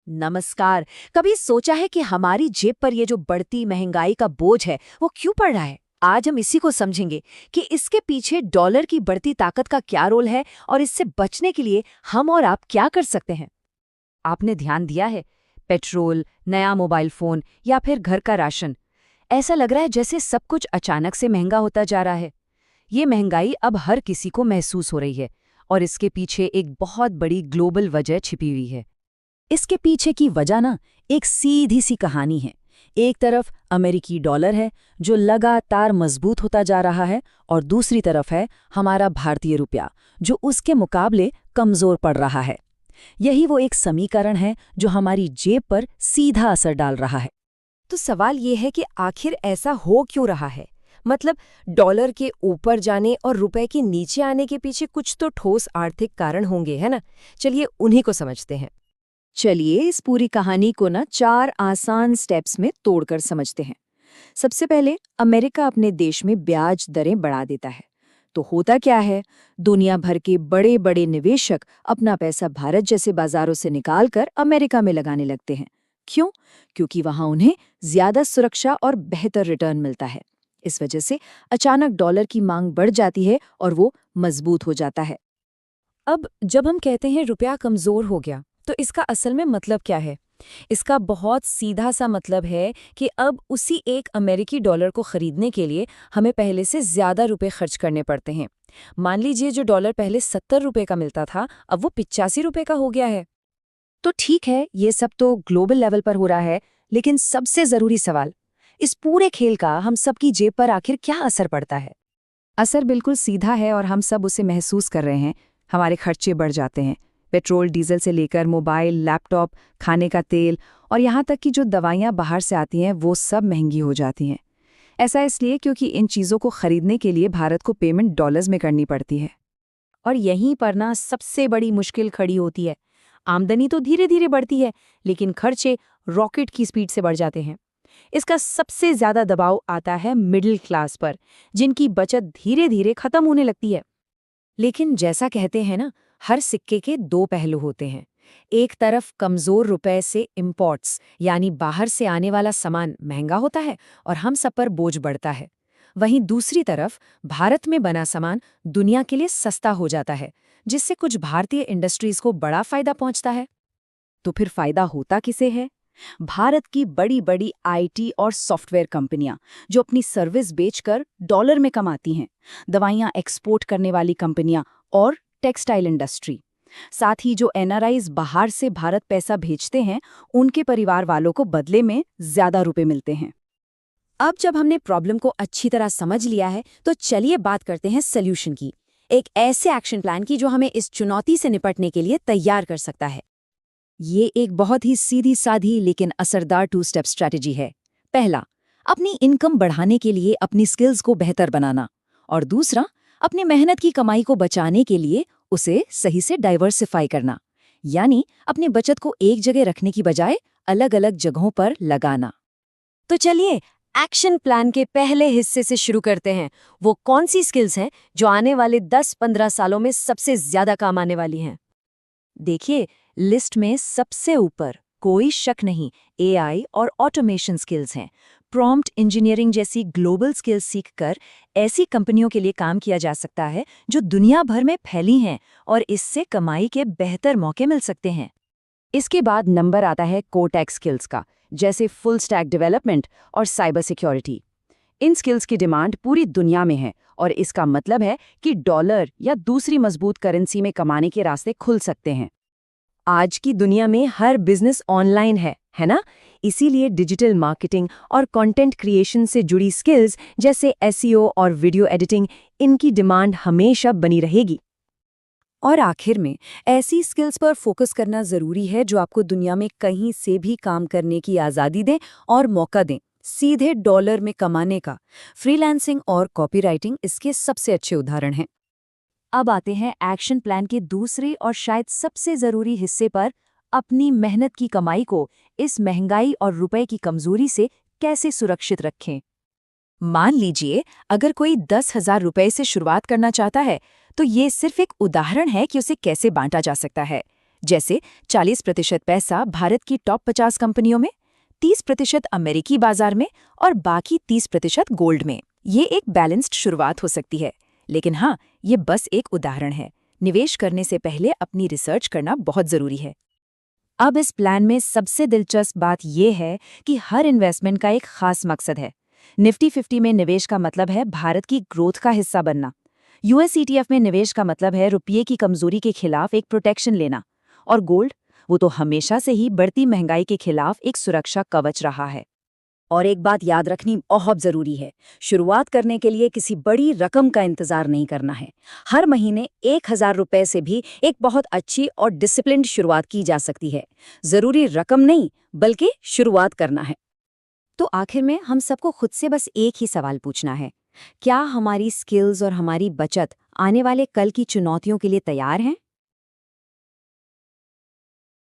नमस्कार। कभी सोचा है कि हमारी जेब पर ये जो बढ़ती महंगाई का बोझ है वो क्यों पड़ रहा है? आज हम इसी को समझेंगे कि इसके पीछे डॉलर की बढ़ती ताकत का क्या रोल है और इससे बचने के लिए हम और आप क्या कर सकते हैं। आपने ध्यान दिया है, पेट्रोल, नया मोबाइल फोन या फिर घर का राशन, ऐसा लग रहा है जैसे सब कुछ अचानक से महंगा होता जा रहा है। ये महंगाई अब हर किसी को महसूस हो रही है और इसके पीछे एक बहुत बड़ी ग्लोबल वजह छिपी हुई है। इसके पीछे की वजह ना एक सीधी सी कहानी है। एक तरफ अमेरिकी डॉलर है जो लगातार मजबूत होता जा रहा है और दूसरी तरफ है हमारा भारतीय रुपया जो उसके मुकाबले कमजोर पड़ रहा है। यही वो एक समीकरण है जो हमारी जेब पर सीधा असर डाल रहा है। तो सवाल ये है कि आखिर ऐसा हो क्यों रहा है? मतलब डॉलर के ऊपर जाने और रुपए के नीचे आने के पीछे कुछ तो ठोस आर्थिक कारण होंगे, है ना? चलिए उन्हीं को समझते हैं। चलिए इस पूरी कहानी को ना 4 आसान स्टेप्स में तोड़कर समझते हैं। सबसे पहले अमेरिका अपने देश में ब्याज दरें बढ़ा देता है। तो होता क्या है, दुनिया भर के बड़े बड़े निवेशक अपना पैसा भारत जैसे बाजारों से निकालकर अमेरिका में लगाने लगते हैं। क्यों? क्योंकि वहां उन्हें ज्यादा सुरक्षा और बेहतर रिटर्न मिलता है। इस वजह से अचानक डॉलर की मांग बढ़ जाती है और वो मजबूत हो जाता है। अब जब हम कहते हैं रुपया कमजोर हो गया, तो इसका असल में मतलब क्या है? इसका बहुत सीधा सा मतलब है कि अब उसी एक अमेरिकी डॉलर को खरीदने के लिए हमें पहले से ज्यादा रुपए खर्च करने पड़ते हैं। मान लीजिए जो डॉलर पहले 70 रुपए का मिलता था, अब वो 85 रुपए का हो गया है। तो ठीक है, ये सब तो ग्लोबल लेवल पर हो रहा है, लेकिन सबसे जरूरी सवाल, इस पूरे खेल का हम सबकी जेब पर आखिर क्या असर पड़ता है? असर बिल्कुल सीधा है और हम सब उसे महसूस कर रहे हैं। हमारे खर्चे बढ़ जाते हैं। पेट्रोल, डीजल से लेकर मोबाइल, लैपटॉप, खाने का तेल और यहाँ तक कि जो दवाइयाँ बाहर से आती हैं वो सब महंगी हो जाती हैं। ऐसा इसलिए क्योंकि इन चीज़ों को खरीदने के लिए भारत को पेमेंट डॉलर्स में करनी पड़ती है। और यहीं पर ना सबसे बड़ी मुश्किल खड़ी होती है। आमदनी तो धीरे धीरे बढ़ती है, लेकिन खर्चे रॉकेट की स्पीड से बढ़ जाते हैं। इसका सबसे ज्यादा दबाव आता है मिडिल क्लास पर, जिनकी बचत धीरे धीरे खत्म होने लगती है। लेकिन जैसा कहते हैं ना, हर सिक्के के दो पहलू होते हैं। एक तरफ कमजोर रुपए से इंपोर्ट्स यानी बाहर से आने वाला सामान महंगा होता है और हम सब पर बोझ बढ़ता है। वहीं दूसरी तरफ भारत में बना सामान दुनिया के लिए सस्ता हो जाता है, जिससे कुछ भारतीय इंडस्ट्रीज को बड़ा फायदा पहुंचता है। तो फिर फायदा होता किसे है? भारत की बड़ी बड़ी आईटी और सॉफ्टवेयर कंपनियां जो अपनी सर्विस बेचकर डॉलर में कमाती हैं, दवाइयां एक्सपोर्ट करने वाली कंपनियां और टेक्सटाइल इंडस्ट्री। साथ ही जो एनआरआईज बाहर से भारत पैसा भेजते हैं, उनके परिवार वालों को बदले में ज्यादा रुपए मिलते हैं। अब जब हमने प्रॉब्लम को अच्छी तरह समझ लिया है, तो चलिए बात करते हैं सॉल्यूशन की। एक ऐसे एक्शन प्लान की जो हमें इस चुनौती से निपटने के लिए तैयार कर सकता है। ये एक बहुत ही सीधी साधी लेकिन असरदार 2 स्टेप स्ट्रैटेजी है। पहला, अपनी इनकम बढ़ाने के लिए अपनी स्किल्स को बेहतर बनाना। और दूसरा, अपनी मेहनत की कमाई को बचाने के लिए उसे सही से डाइवर्सिफाई करना, यानी अपनी बचत को एक जगह रखने की बजाय अलग अलग जगहों पर लगाना। तो चलिए एक्शन प्लान के पहले हिस्से से शुरू करते हैं। वो कौन सी स्किल्स हैं जो आने वाले 10-15 सालों में सबसे ज्यादा काम आने वाली हैं? देखिए, लिस्ट में सबसे ऊपर कोई शक नहीं एआई और ऑटोमेशन स्किल्स हैं। प्रॉम्प्ट इंजीनियरिंग जैसी ग्लोबल स्किल्स सीखकर ऐसी कंपनियों के लिए काम किया जा सकता है जो दुनिया भर में फैली हैं और इससे कमाई के बेहतर मौके मिल सकते हैं। इसके बाद नंबर आता है कोर टेक स्किल्स का, जैसे फुल स्टैक डेवलपमेंट और साइबर सिक्योरिटी। इन स्किल्स की डिमांड पूरी दुनिया में है और इसका मतलब है कि डॉलर या दूसरी मजबूत करेंसी में कमाने के रास्ते खुल सकते हैं। आज की दुनिया में हर बिजनेस ऑनलाइन है ना? इसीलिए डिजिटल मार्केटिंग और कंटेंट क्रिएशन से जुड़ी स्किल्स जैसे एसईओ और वीडियो एडिटिंग, इनकी डिमांड हमेशा बनी रहेगी। और आखिर में ऐसी स्किल्स पर फोकस करना जरूरी है जो आपको दुनिया में कहीं से भी काम करने की आज़ादी दें और मौका दें, सीधे डॉलर में कमाने का। फ्रीलांसिंग और कॉपीराइटिंग इसके सबसे अच्छे उदाहरण हैं। अब आते हैं एक्शन प्लान के दूसरे और शायद सबसे जरूरी हिस्से पर, अपनी मेहनत की कमाई को इस महंगाई और रुपए की कमजोरी से कैसे सुरक्षित रखें। मान लीजिए अगर कोई 10,000 रुपए से शुरुआत करना चाहता है, तो ये सिर्फ एक उदाहरण है कि उसे कैसे बांटा जा सकता है। जैसे 40% पैसा भारत की टॉप 50 कंपनियों में, 30% अमेरिकी बाजार में और बाकी 30% गोल्ड में। ये एक बैलेंस्ड शुरुआत हो सकती है, लेकिन हाँ, ये बस एक उदाहरण है। निवेश करने से पहले अपनी रिसर्च करना बहुत जरूरी है। अब इस प्लान में सबसे दिलचस्प बात यह है कि हर इन्वेस्टमेंट का एक खास मकसद है। निफ्टी 50 में निवेश का मतलब है भारत की ग्रोथ का हिस्सा बनना। यूएस ईटीएफ में निवेश का मतलब है रुपये की कमजोरी के खिलाफ एक प्रोटेक्शन लेना। और गोल्ड, वो तो हमेशा से ही बढ़ती महंगाई के खिलाफ एक सुरक्षा कवच रहा है। और एक बात याद रखनी बहुत जरूरी है, शुरुआत करने के लिए किसी बड़ी रकम का इंतजार नहीं करना है। हर महीने 1000 रुपए से भी एक बहुत अच्छी और डिसिप्लिन्ड शुरुआत की जा सकती है। जरूरी रकम नहीं, बल्कि शुरुआत करना है। तो आखिर में हम सबको खुद से बस एक ही सवाल पूछना है, क्या हमारी स्किल्स और हमारी बचत आने वाले कल की चुनौतियों के लिए तैयार हैं?